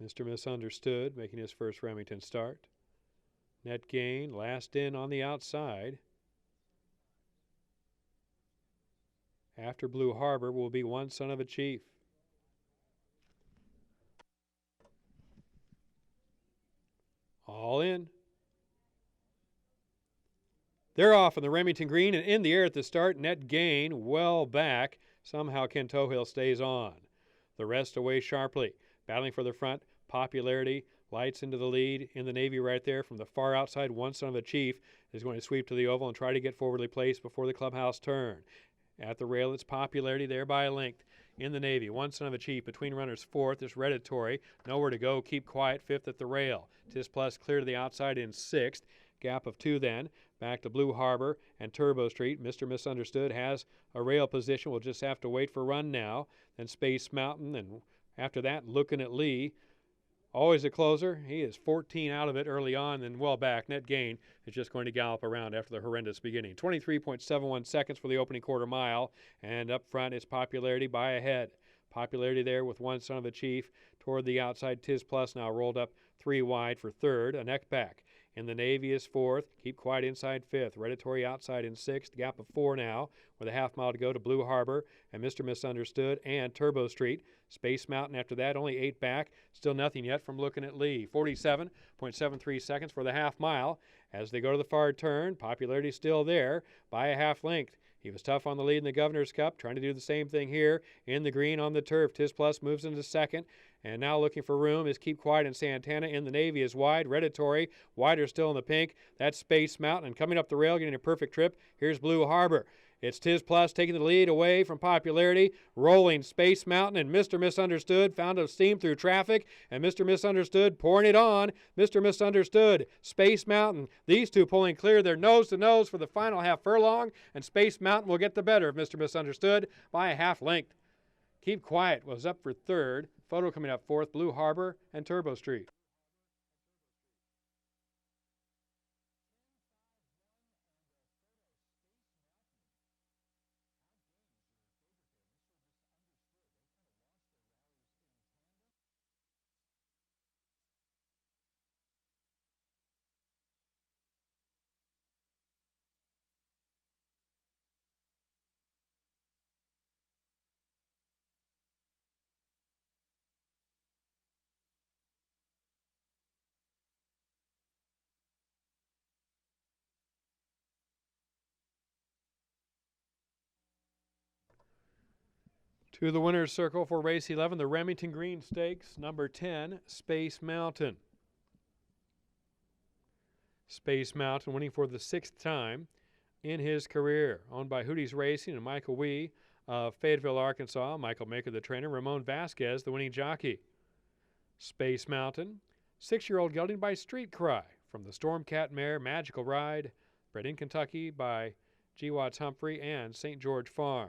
Mr. Misunderstood making his first Remington start. Net gain, last in on the outside. After Blue Harbor will be One Son of a Chief. All in. They're off on the Remington Green and in the air at the start. Net gain, well back. Somehow Ken Tohill stays on. The rest away sharply. Battling for the front. Popularity lights into the lead in the Navy right there from the far outside. One Son of a Chief is going to sweep to the oval and try to get forwardly placed before the clubhouse turn. At the rail, it's Popularity there by a length. In the Navy, One Son of a Chief between runners. Fourth is Reditory. Nowhere to go. Keep quiet. Fifth at the rail. Tis Plus clear to the outside in sixth. Gap of two then. Back to Blue Harbor and Turbo Street. Mr. Misunderstood has a rail position. We'll just have to wait for run now. Then Space Mountain, and after that, Looking at Lee. Always a closer. He is 14 out of it early on, then well back. Net gain is just going to gallop around after the horrendous beginning. 23.71 seconds for the opening quarter mile, and up front is Popularity by a head. Popularity there with One Son of a Chief toward the outside. Tis Plus now rolled up 3 wide for third. A neck back. In the Navy is fourth. Keep Quiet inside fifth. Reditory outside in sixth. Gap of 4 now with a half mile to go to Blue Harbor and Mr. Misunderstood and Turbo Street. Space Mountain after that, only 8 back. Still nothing yet from Looking at Lee. 47.73 seconds for the half mile. As they go to the far turn, Popularity still there by a half length. He was tough on the lead in the Governor's Cup, trying to do the same thing here in the green on the turf. Tis Plus moves into second, and now looking for room is Keep Quiet in Santana. In the Navy is wide. Reditory, wider still in the pink. That's Space Mountain, and coming up the rail, getting a perfect trip. Here's Blue Harbor. It's Tis Plus taking the lead away from Popularity, rolling Space Mountain, and Mr. Misunderstood found a steam through traffic, and Mr. Misunderstood pouring it on. Mr. Misunderstood, Space Mountain, these two pulling clear. They're nose to nose for the final half furlong, and Space Mountain will get the better of Mr. Misunderstood by a half length. Keep Quiet was up for third. Photo coming up fourth, Blue Harbor and Turbo Street. To the winner's circle for race 11, the Remington Green Stakes, number 10, Space Mountain. Space Mountain winning for the 6th time in his career. Owned by Hooties Racing and Michael Wee of Fayetteville, Arkansas. Michael Maker, the trainer. Ramon Vazquez, the winning jockey. Space Mountain, 6-year-old gelding by Street Cry from the Stormcat mare Magical Ride, bred in Kentucky by G. Watts Humphrey and St. George Farm.